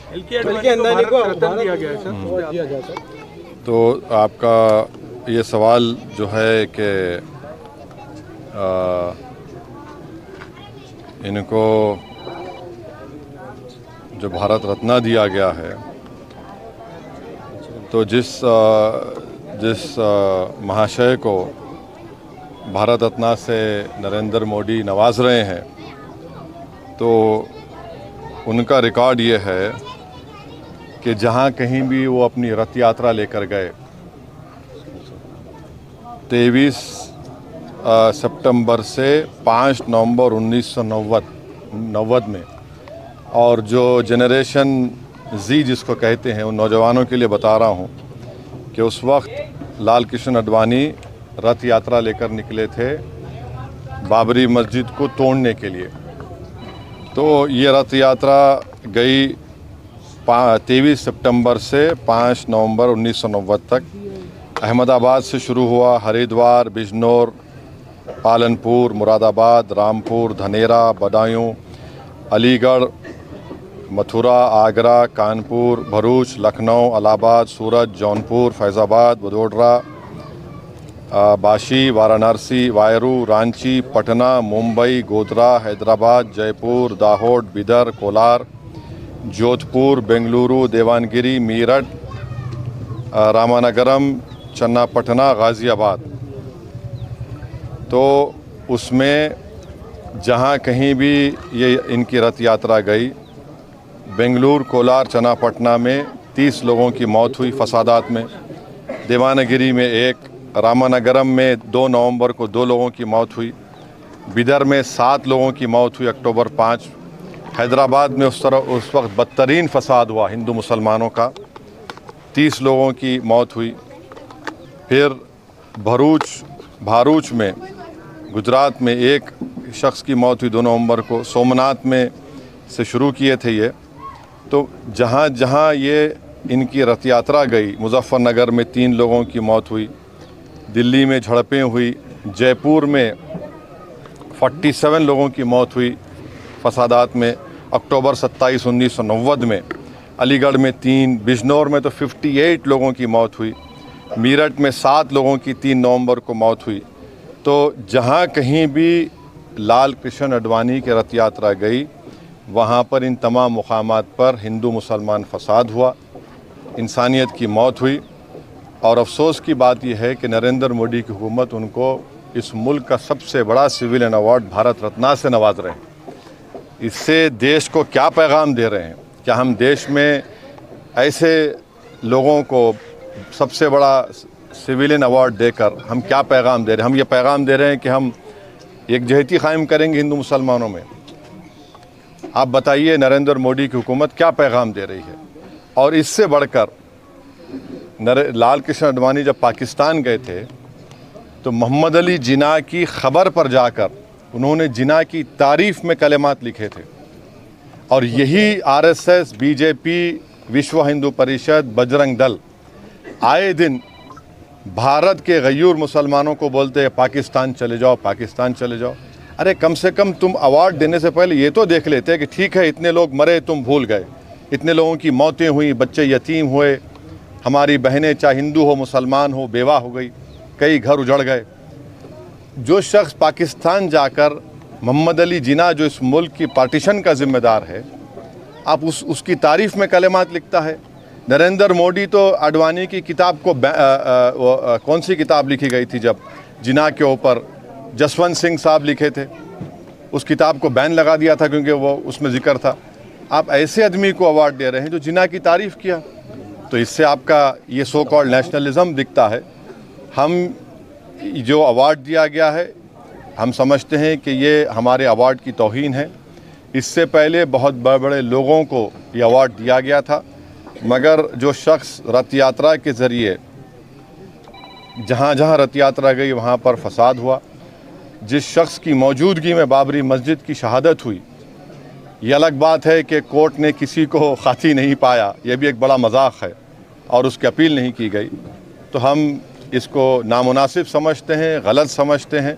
अंदानी को दिया गया है सर। तो आपका ये सवाल जो है कि इनको जो भारत रत्न दिया गया है, तो जिस महाशय को भारत रत्न से नरेंद्र मोदी नवाज रहे हैं, तो उनका रिकॉर्ड ये है कि जहाँ कहीं भी वो अपनी रथ यात्रा लेकर गए 23 सितंबर से 5 नवंबर 1990 में, और जो जनरेशन जी जिसको कहते हैं उन नौजवानों के लिए बता रहा हूँ कि उस वक्त लाल कृष्ण आडवाणी रथ यात्रा लेकर निकले थे बाबरी मस्जिद को तोड़ने के लिए। तो ये रथ यात्रा गई 23 सितंबर से 5 नवंबर 1990 तक। अहमदाबाद से शुरू हुआ, हरिद्वार, बिजनौर, पालनपुर, मुरादाबाद, रामपुर, धनेरा, बदायूं, अलीगढ़, मथुरा, आगरा, कानपुर, भरूच, लखनऊ, इलाहाबाद, सूरत, जौनपुर, फैज़ाबाद, वडोदरा, बाशी, वाराणसी, वायरू, रांची, पटना, मुंबई, गोधरा, हैदराबाद, जयपुर, दाहोद, बिदर, कोलार, जोधपुर, बेंगलुरु, देवानगिरी, मीरठ, रामानगरम, चन्नापटना, गाज़ियाबाद। तो उसमें जहाँ कहीं भी ये इनकी रथ यात्रा गई, बेंगलुरु, कोलार, चन्नापटना में 30 लोगों की मौत हुई फसादात में, देवानगिरी में 1, रामानगरम में 2 नवंबर को 2 लोगों की मौत हुई, बिदर में 7 लोगों की मौत हुई अक्टूबर 5, हैदराबाद में उस वक्त बदतरीन फसाद हुआ हिंदू मुसलमानों का, 30 लोगों की मौत हुई। फिर भारूच में गुजरात में 1 शख्स की मौत हुई 2 नवंबर को। सोमनाथ में से शुरू किए थे ये। तो जहाँ जहाँ ये इनकी रथ यात्रा गई, मुजफ्फरनगर में 3 लोगों की मौत हुई, दिल्ली में झड़पें हुई, जयपुर में 47 लोगों की मौत हुई फसादात में अक्टूबर 27, 1990 में, अलीगढ़ में 3, बिजनौर में तो 58 लोगों की मौत हुई, मीरठ में 7 लोगों की 3 नवंबर को मौत हुई। तो जहाँ कहीं भी लाल कृष्ण आडवाणी की रथ यात्रा गई, वहाँ पर इन तमाम मुकामात पर हिंदू मुसलमान फसाद हुआ, इंसानियत की मौत हुई। और अफसोस की बात यह है कि नरेंद्र मोदी की हुकूमत उनको इस मुल्क का सबसे बड़ा सिविलियन अवार्ड भारत रत्न से नवाज रहे हैं। इससे देश को क्या पैगाम दे रहे हैं? क्या हम देश में ऐसे लोगों को सबसे बड़ा सिविलियन अवार्ड देकर हम क्या पैगाम दे रहे हैं? हम ये पैगाम दे रहे हैं कि हम एकजहती कायम करेंगे हिंदू मुसलमानों में। आप बताइए नरेंद्र मोदी की हुकूमत क्या पैगाम दे रही है? और इससे बढ़कर लाल कृष्ण आडवाणी जब पाकिस्तान गए थे तो मोहम्मद अली जिन्ना की ख़बर पर जाकर उन्होंने जिन्ना की तारीफ़ में कलिमात लिखे थे। और यही आरएसएस, बीजेपी, विश्व हिंदू परिषद, बजरंग दल आए दिन भारत के गयूर मुसलमानों को बोलते हैं पाकिस्तान चले जाओ, पाकिस्तान चले जाओ। अरे कम से कम तुम अवार्ड देने से पहले ये तो देख लेते कि ठीक है इतने लोग मरे, तुम भूल गए, इतने लोगों की मौतें हुई, बच्चे यतीम हुए, हमारी बहनें चाहे हिंदू हो मुसलमान हो बेवा हो गई, कई घर उजड़ गए। जो शख्स पाकिस्तान जाकर मोहम्मद अली जिन्ना जो इस मुल्क की पार्टीशन का ज़िम्मेदार है, आप उसकी तारीफ़ में कलिमात लिखता है। नरेंद्र मोदी तो आडवाणी की किताब को कौन सी किताब लिखी गई थी जब जिन्ना के ऊपर जसवंत सिंह साहब लिखे थे, उस किताब को बैन लगा दिया था क्योंकि वो उसमें जिक्र था। आप ऐसे आदमी को अवार्ड दे रहे हैं जो जिन्ना की तारीफ़ किया, तो इससे आपका ये सो कॉल्ड नेशनलिज्म दिखता है। हम जो अवार्ड दिया गया है हम समझते हैं कि ये हमारे अवार्ड की तौहीन है। इससे पहले बहुत बड़े बड़े लोगों को ये अवार्ड दिया गया था, मगर जो शख्स रथ यात्रा के ज़रिए जहाँ जहाँ रथ यात्रा गई वहाँ पर फसाद हुआ, जिस शख्स की मौजूदगी में बाबरी मस्जिद की शहादत हुई, ये अलग बात है कि कोर्ट ने किसी को खाती नहीं पाया, यह भी एक बड़ा मजाक है और उसकी अपील नहीं की गई। तो हम इसको नामुनासिब समझते हैं, गलत समझते हैं,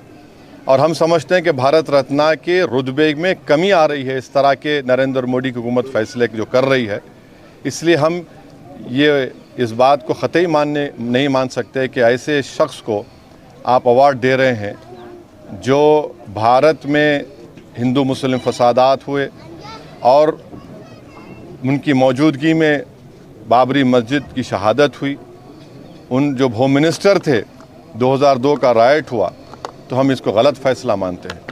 और हम समझते हैं कि भारत रत्न के रुतबे में कमी आ रही है इस तरह के नरेंद्र मोदी की हुकूमत फ़ैसले जो कर रही है। इसलिए हम ये इस बात को ख़तई नहीं मान सकते कि ऐसे शख्स को आप अवार्ड दे रहे हैं जो भारत में हिंदू मुस्लिम फसादात हुए और उनकी मौजूदगी में बाबरी मस्जिद की शहादत हुई, उन जो होम मिनिस्टर थे 2002 का राइट हुआ, तो हम इसको गलत फ़ैसला मानते हैं।